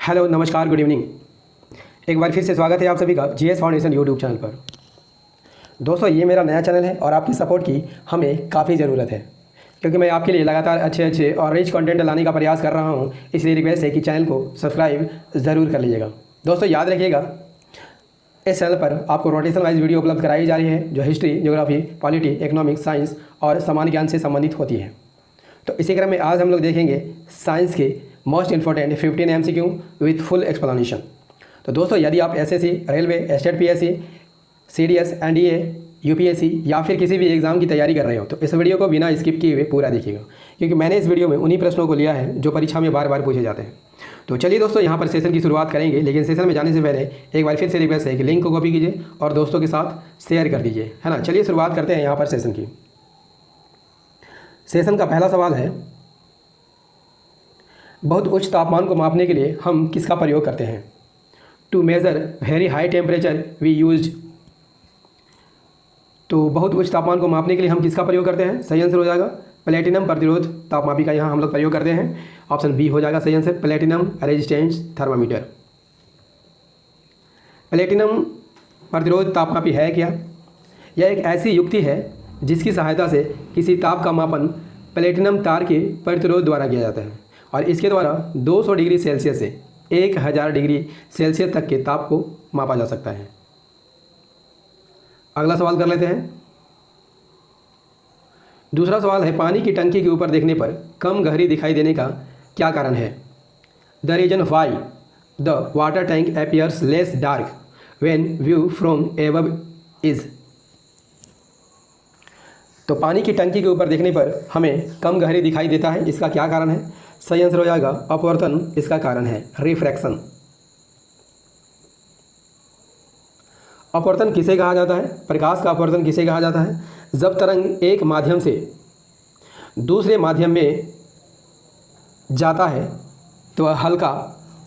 Hello, नमस्कार, good evening. एक बार फिर से स्वागत है आप सभी का जीएस फाउंडेशन यूट्यूब चैनल पर। दोस्तों, ये मेरा नया चैनल है और आपकी सपोर्ट की हमें काफ़ी ज़रूरत है, क्योंकि मैं आपके लिए लगातार अच्छे और रिच कंटेंट लाने का प्रयास कर रहा हूँ। इसलिए रिक्वेस्ट है कि चैनल को सब्सक्राइब ज़रूर कर लीजिएगा। दोस्तों, याद रखिएगा, इस चैनल पर आपको रोटेशन वाइज वीडियो उपलब्ध कराई जा रही है, जो history, geography, polity, economics, science और सामान्य ज्ञान से संबंधित होती है। तो इसी क्रम में आज हम लोग देखेंगे साइंस के most important 15 MCQ with full explanation. तो दोस्तों, यदि आप SSC, railway, state PSC, CDS, NDA, UPSC या फिर किसी भी एग्ज़ाम की तैयारी कर रहे हो तो इस वीडियो को बिना स्किप किए हुए पूरा देखिएगा, क्योंकि मैंने इस वीडियो में उन्हीं प्रश्नों को लिया है जो परीक्षा में बार बार पूछे जाते हैं। तो चलिए दोस्तों, यहाँ पर सेशन की शुरुआत करेंगे, लेकिन सेशन में जाने से पहले एक बार फिर से रिक्वेस्ट है कि लिंक को कॉपी कीजिए और दोस्तों के साथ शेयर कर दीजिए, है ना। चलिए शुरुआत करते हैं यहाँ पर सेशन की। सेशन का पहला सवाल है, बहुत उच्च तापमान को मापने के लिए हम किसका प्रयोग करते हैं? To measure very high temperature we use. तो बहुत उच्च तापमान को मापने के लिए हम किसका प्रयोग करते हैं? सही आंसर हो जाएगा प्लेटिनम प्रतिरोध तापमापी का यहाँ हम लोग प्रयोग करते हैं। ऑप्शन बी हो जाएगा सही answer, platinum resistance thermometer. Platinum प्रतिरोध तापमापी है क्या? यह एक ऐसी युक्ति है जिसकी सहायता से किसी ताप का मापन प्लेटिनम तार के प्रतिरोध द्वारा किया जाता है और इसके द्वारा 200 डिग्री सेल्सियस से 1000 डिग्री सेल्सियस तक के ताप को मापा जा सकता है। अगला सवाल कर लेते हैं। दूसरा सवाल है, पानी की टंकी के ऊपर देखने पर कम गहरी दिखाई देने का क्या कारण है? The reason why the water tank appears less dark when view from above is. तो पानी की टंकी के ऊपर देखने पर हमें कम गहरी दिखाई देता है, इसका क्या कारण है? सही आंसर हो जाएगा अपवर्तन इसका कारण है, रिफ्रैक्शन। अपवर्तन किसे कहा जाता है? प्रकाश का अपवर्तन किसे कहा जाता है? जब तरंग एक माध्यम से दूसरे माध्यम में जाता है तो वह हल्का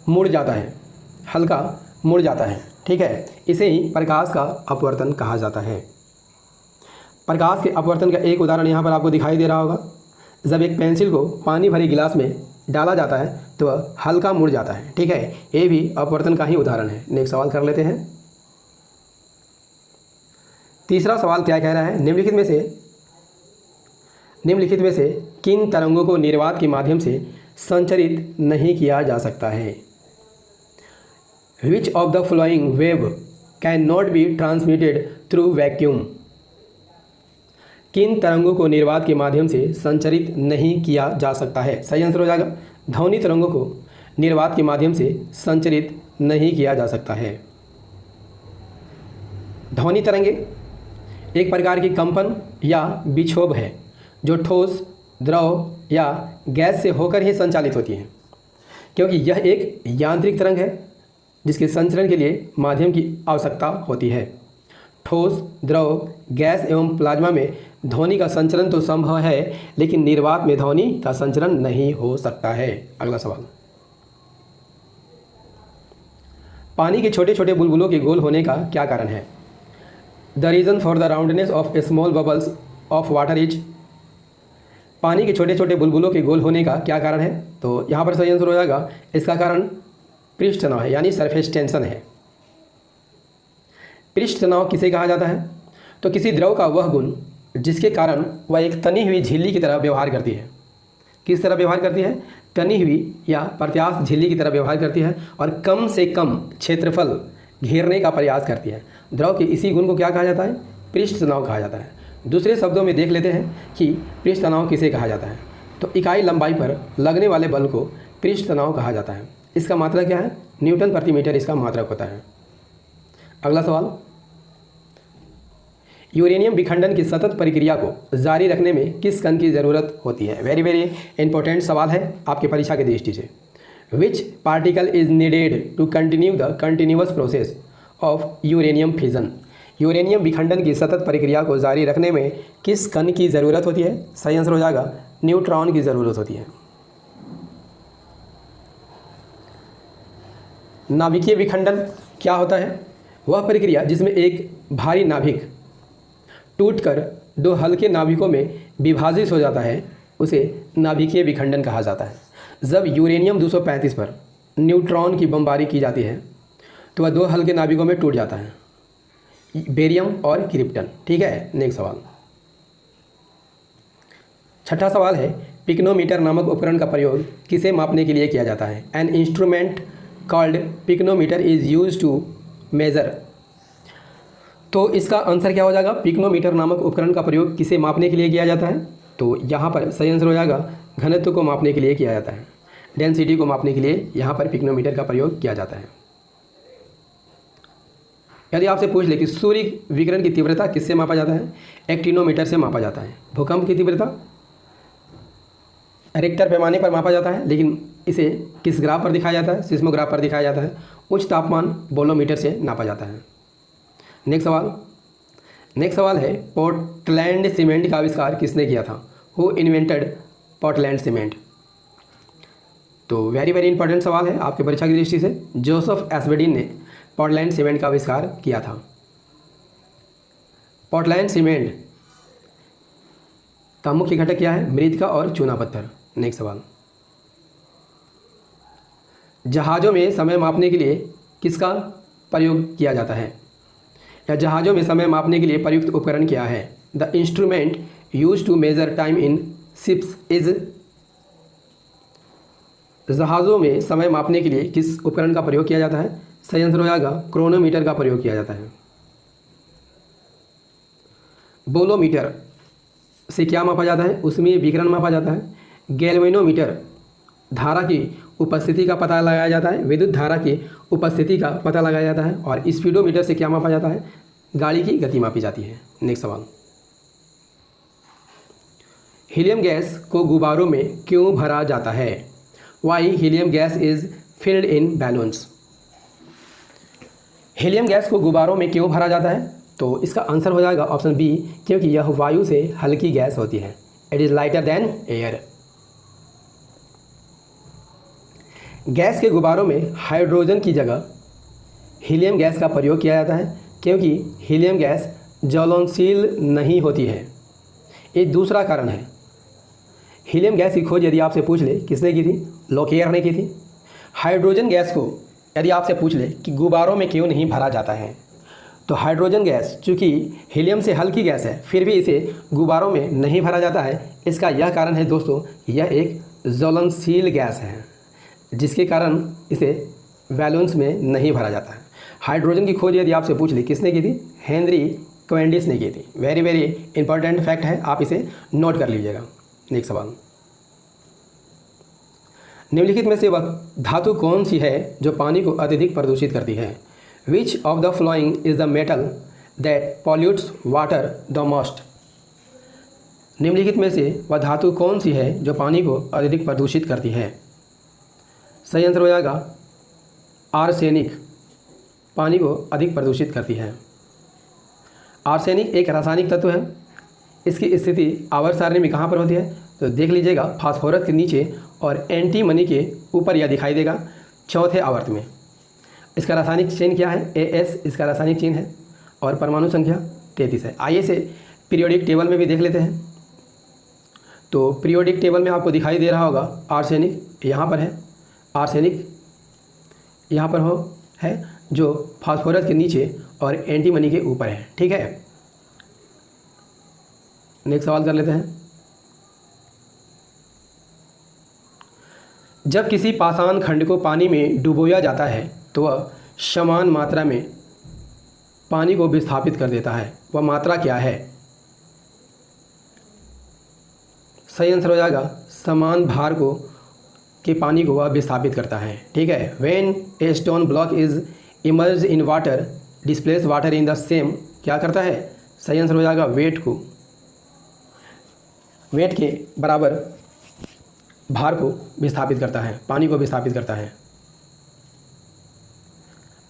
मुड़ जाता है, ठीक है। इसे ही प्रकाश का अपवर्तन कहा जाता है। प्रकाश के अपवर्तन का एक उदाहरण यहाँ पर आपको दिखाई दे रहा होगा। जब एक पेंसिल को पानी भरी गिलास में डाला जाता है तो वह हल्का मुड़ जाता है, ठीक है। ये भी अपवर्तन का ही उदाहरण है। नेक्स्ट सवाल कर लेते हैं। तीसरा सवाल क्या कह रहा है? निम्नलिखित में से किन तरंगों को निर्वात के माध्यम से संचरित नहीं किया जा सकता है? Which of the flowing wave can not be transmitted through vacuum. किन तरंगों को निर्वात के माध्यम से संचरित नहीं किया जा सकता है? सही आंसर हो जाएगा ध्वनि तरंगों को निर्वात के माध्यम से संचरित नहीं किया जा सकता है। ध्वनि तरंगे एक प्रकार की कंपन या विक्षोभ है जो ठोस, द्रव या गैस से होकर ही संचालित होती है, क्योंकि यह एक यांत्रिक तरंग है जिसके संचरण के लिए माध्यम की आवश्यकता होती है। ठोस, द्रव, गैस एवं प्लाज्मा में ध्वनि का संचरण तो संभव है, लेकिन निर्वात में ध्वनि का संचरण नहीं हो सकता है। अगला सवाल, पानी के छोटे छोटे बुलबुलों के गोल होने का क्या कारण है? The reason for the roundness of small bubbles of water is. पानी के छोटे छोटे बुलबुलों के गोल होने का क्या कारण है? तो यहाँ पर सही आंसर हो जाएगा, इसका कारण पृष्ठ तनाव है, यानी सरफेस टेंशन है। पृष्ठ तनाव किसे कहा जाता है? तो किसी द्रव का वह गुण जिसके कारण वह एक तनी हुई झिल्ली की तरह व्यवहार करती है। किस तरह व्यवहार करती है? तनी हुई या प्रत्यास्थ झिल्ली की तरह व्यवहार करती है और कम से कम क्षेत्रफल घेरने का प्रयास करती है। द्रव के इसी गुण को क्या कहा जाता है? पृष्ठ तनाव कहा जाता है। दूसरे शब्दों में देख लेते हैं कि पृष्ठ तनाव किसे कहा जाता है। तो इकाई लंबाई पर लगने वाले बल को पृष्ठ तनाव कहा जाता है। इसका मात्रा क्या है? न्यूटन प्रति मीटर इसका मात्रक होता है। अगला सवाल, यूरेनियम विखंडन की सतत प्रक्रिया को जारी रखने में किस कण की ज़रूरत होती है? वेरी वेरी इंपॉर्टेंट सवाल है आपकी परीक्षा की दृष्टि से। Which particle is needed to continue the continuous process of uranium fission. Uranium विखंडन की सतत प्रक्रिया को जारी रखने में किस कण की ज़रूरत होती है? सही आंसर हो जाएगा न्यूट्रॉन की ज़रूरत होती है। नाभिकीय विखंडन क्या होता है? वह प्रक्रिया जिसमें एक भारी नाभिक टूटकर दो हल्के नाभिकों में विभाजित हो जाता है, उसे नाभिकीय विखंडन कहा जाता है। जब यूरेनियम 235 पर न्यूट्रॉन की बमबारी की जाती है तो वह 2 हल्के नाभिकों में टूट जाता है, बेरियम और क्रिप्टन। ठीक है, नेक्स्ट सवाल। छठा सवाल है, पिक्नोमीटर नामक उपकरण का प्रयोग किसे मापने के लिए किया जाता है? An instrument called pycnometer is use to measure. तो इसका आंसर क्या हो जाएगा? पिक्नोमीटर नामक उपकरण का प्रयोग किसे मापने के लिए किया जाता है? तो यहाँ पर सही आंसर हो जाएगा घनत्व को मापने के लिए किया जाता है, डेंसिटी को मापने के लिए यहाँ पर पिक्नोमीटर का प्रयोग किया जाता है। यदि आपसे पूछ ले कि सूर्य विकिरण की तीव्रता किससे मापा जाता है? एक्टिनोमीटर से मापा जाता है। भूकंप की तीव्रता रिक्टर पैमाने पर मापा जाता है, लेकिन इसे किस ग्राफ पर दिखाया जाता है? सिस्मोग्राफ पर दिखाया जाता है। उच्च तापमान बोलोमीटर से नापा जाता है। नेक्स्ट सवाल है, पोर्टलैंड सीमेंट का आविष्कार किसने किया था? Who invented Portland cement? तो वेरी इंपॉर्टेंट सवाल है आपके परीक्षा की दृष्टि से। जोसेफ एस्वेडिन ने पोर्टलैंड सीमेंट का आविष्कार किया था। पोर्टलैंड सीमेंट का मुख्य घटक क्या है? मृतिका और चूना पत्थर। नेक्स्ट सवाल, जहाज़ों में समय मापने के लिए किसका प्रयोग किया जाता है? या जहाज़ों में समय मापने के लिए प्रयुक्त उपकरण क्या है? The instrument use to measure time in ships is. जहाज़ों में समय मापने के लिए किस उपकरण का प्रयोग किया जाता है? सही आंसर हो जाएगा क्रोनोमीटर का प्रयोग किया जाता है। बोलोमीटर से क्या मापा जाता है? उसमें विकिरण मापा जाता है। गैल्वेनोमीटर धारा की उपस्थिति का पता लगाया जाता है, विद्युत धारा की उपस्थिति का पता लगाया जाता है। और स्पीडोमीटर से क्या मापा जाता है? गाड़ी की गति मापी जाती है। नेक्स्ट सवाल, हीलियम गैस को गुब्बारों में क्यों भरा जाता है? Why helium gas is filled in balloons. Helium gas को गुब्बारों में क्यों भरा जाता है? तो इसका आंसर हो जाएगा ऑप्शन बी, क्योंकि यह वायु से हल्की गैस होती है। It is lighter than air. Gas के गुब्बारों में हाइड्रोजन की जगह हीलियम गैस का प्रयोग किया जाता है, क्योंकि हीलियम गैस ज्वलनशील नहीं होती है। ये दूसरा कारण है। हीलियम गैस की खोज यदि आपसे पूछ ले किसने की थी? लोकेयर ने की थी। हाइड्रोजन गैस को यदि आपसे पूछ ले कि गुब्बारों में क्यों नहीं भरा जाता है, तो हाइड्रोजन गैस चूँकि हीलियम से हल्की गैस है, फिर भी इसे गुब्बारों में नहीं भरा जाता है। इसका यह कारण है दोस्तों, यह एक ज्वलनशील गैस है, जिसके कारण इसे बैलून्स में नहीं भरा जाता है। हाइड्रोजन की खोज यदि आपसे पूछ ली किसने की थी? हेनरी क्वेंडिस ने की थी। वेरी इंपॉर्टेंट फैक्ट है, आप इसे नोट कर लीजिएगा। नेक्स्ट सवाल, निम्नलिखित में से वह धातु कौन सी है जो पानी को अत्यधिक प्रदूषित करती है? Which of the following is the metal that pollutes water the most. निम्नलिखित में से वह धातु कौन सी है जो पानी को अत्यधिक प्रदूषित करती है? सही आंसर हो जाएगा आर्सेनिक, पानी को अधिक प्रदूषित करती है। आर्सेनिक एक रासायनिक तत्व है। इसकी स्थिति आवर्त सारणी में कहाँ पर होती है? तो देख लीजिएगा, फास्फोरस के नीचे और एंटीमनी के ऊपर यह दिखाई देगा, चौथे आवर्त में। इसका रासायनिक चिन्ह क्या है? AS इसका रासायनिक चिन्ह है और परमाणु संख्या 33 है। आइए से पीरियोडिक टेबल में भी देख लेते हैं। तो पीरियोडिक टेबल में आपको दिखाई दे रहा होगा आर्सेनिक यहाँ पर है, आर्सेनिक यहाँ पर है जो फास्फोरस के नीचे और एंटीमनी के ऊपर है। ठीक है, नेक्स्ट सवाल कर लेते हैं। जब किसी पाषाण खंड को पानी में डुबोया जाता है तो वह समान मात्रा में पानी को विस्थापित कर देता है। वह मात्रा क्या है? सही आंसर हो जाएगा समान भार को के पानी को वह विस्थापित करता है। ठीक है, when a stone block is emerge in water displace water in the same, क्या करता है? सही आंसर हो जाएगा वेट को, वेट के बराबर भार को विस्थापित करता है, पानी को विस्थापित करता है।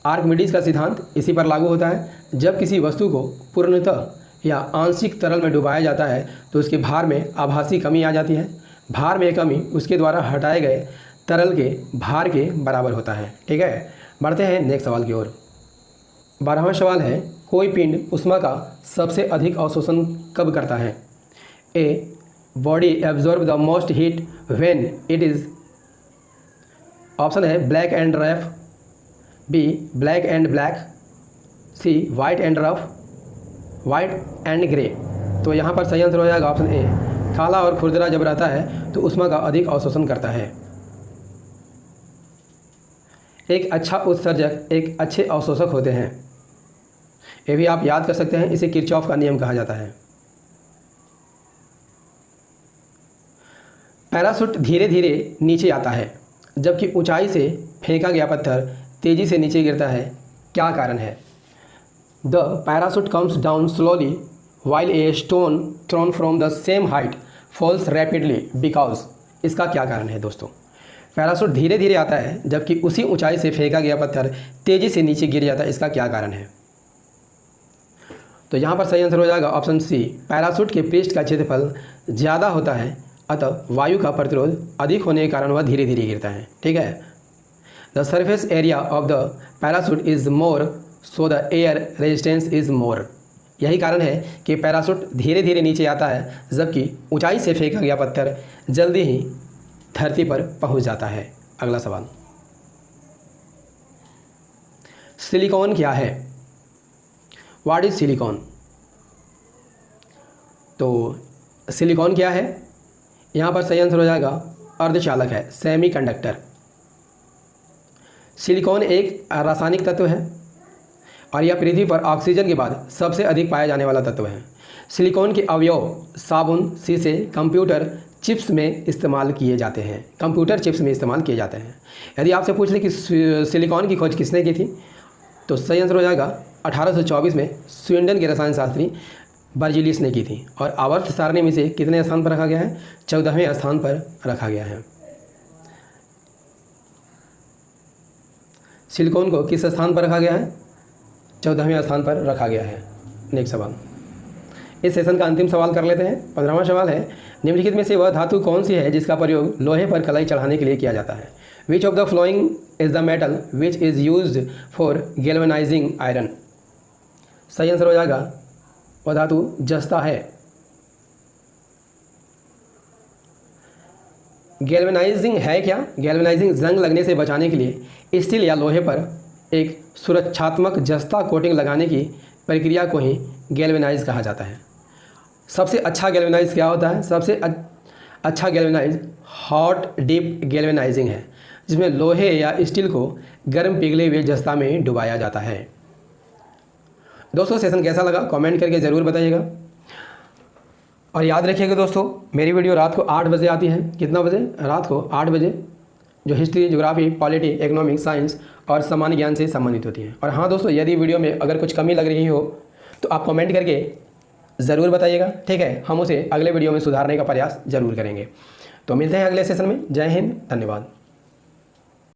आर्किमिडीज का सिद्धांत इसी पर लागू होता है। जब किसी वस्तु को पूर्णतः या आंशिक तरल में डुबाया जाता है तो उसके भार में आभासी कमी आ जाती है। भार में कमी उसके द्वारा हटाए गए तरल के भार के बराबर होता है। ठीक है, बढ़ते हैं नेक्स्ट सवाल की ओर। 12वां सवाल है, कोई पिंड ऊष्मा का सबसे अधिक अवशोषण कब करता है? A body absorb the most heat when it is option है black and rough, B black and black, C white and rough, white and grey. तो यहाँ पर सही आंसर हो जाएगा ऑप्शन ए, काला और खुरदरा जब रहता है तो ऊष्मा का अधिक अवशोषण करता है। एक अच्छा उत्सर्जक एक अच्छे अवशोषक होते हैं, ये भी आप याद कर सकते हैं, इसे किरचॉफ का नियम कहा जाता है। पैराशूट धीरे धीरे नीचे आता है जबकि ऊंचाई से फेंका गया पत्थर तेजी से नीचे गिरता है, क्या कारण है? The parachute comes down slowly while a stone thrown from the same height falls rapidly because. इसका क्या कारण है दोस्तों? पैराशूट धीरे धीरे आता है जबकि उसी ऊंचाई से फेंका गया पत्थर तेजी से नीचे गिर जाता है, इसका क्या कारण है? तो यहाँ पर सही आंसर हो जाएगा ऑप्शन सी, पैराशूट के पृष्ठ का क्षेत्रफल ज़्यादा होता है अतः वायु का प्रतिरोध अधिक होने के कारण वह धीरे धीरे गिरता है। ठीक है, the surface area of the parachute is more so the air resistance is more. यही कारण है कि पैराशूट धीरे धीरे नीचे आता है जबकि ऊंचाई से फेंका गया पत्थर जल्दी ही धरती पर पहुंच जाता है। अगला सवाल, सिलिकॉन क्या है? What is silicon? तो सिलिकॉन क्या है? यहाँ पर सही आंसर हो जाएगा अर्धचालक है, सेमी कंडक्टर। सिलिकॉन एक रासायनिक तत्व है और यह पृथ्वी पर ऑक्सीजन के बाद सबसे अधिक पाया जाने वाला तत्व है। सिलिकॉन के अवयव साबुन, शीशे, कंप्यूटर चिप्स में इस्तेमाल किए जाते हैं, कंप्यूटर चिप्स में इस्तेमाल किए जाते हैं। यदि आपसे पूछ ले कि सिलिकॉन की खोज किसने की थी तो सही आंसर हो जाएगा 1824 में स्वीडन के रसायन शास्त्री बर्जिलियस ने की थी। और आवर्त सारणी में से कितने स्थान पर रखा गया है? 14वें स्थान पर रखा गया है। सिलिकॉन को किस स्थान पर रखा गया है? 14वें स्थान पर रखा गया है। नेक्स्ट सवाल, इस सेशन का अंतिम सवाल कर लेते हैं। 15वां सवाल है, निम्नलिखित में से वह धातु कौन सी है जिसका प्रयोग लोहे पर कलाई चढ़ाने के लिए किया जाता है? Which of the following is the metal which is used for galvanising iron? सही आंसर हो जाएगा वह धातु जस्ता है। गैल्वेनाइजिंग है क्या? गैल्वेनाइजिंग जंग लगने से बचाने के लिए स्टील या लोहे पर एक सुरक्षात्मक जस्ता कोटिंग लगाने की प्रक्रिया को ही गैल्वेनाइज कहा जाता है। सबसे अच्छा गैल्वेनाइज क्या होता है? सबसे अच्छा गैल्वेनाइज हॉट डीप गैल्वेनाइजिंग है, जिसमें लोहे या स्टील को गर्म पिघले हुए जस्ता में डुबाया जाता है। दोस्तों सेशन कैसा लगा कमेंट करके ज़रूर बताइएगा और याद रखिएगा दोस्तों, मेरी वीडियो रात को 8 बजे आती है। कितना बजे? रात को 8 बजे, जो history, geography, polity, economics, science और सामान्य ज्ञान से संबंधित होती है। और हाँ दोस्तों, यदि वीडियो में अगर कुछ कमी लग रही हो तो आप कमेंट करके ज़रूर बताइएगा, ठीक है? हम उसे अगले वीडियो में सुधारने का प्रयास ज़रूर करेंगे। तो मिलते हैं अगले सेशन में। जय हिंद, धन्यवाद।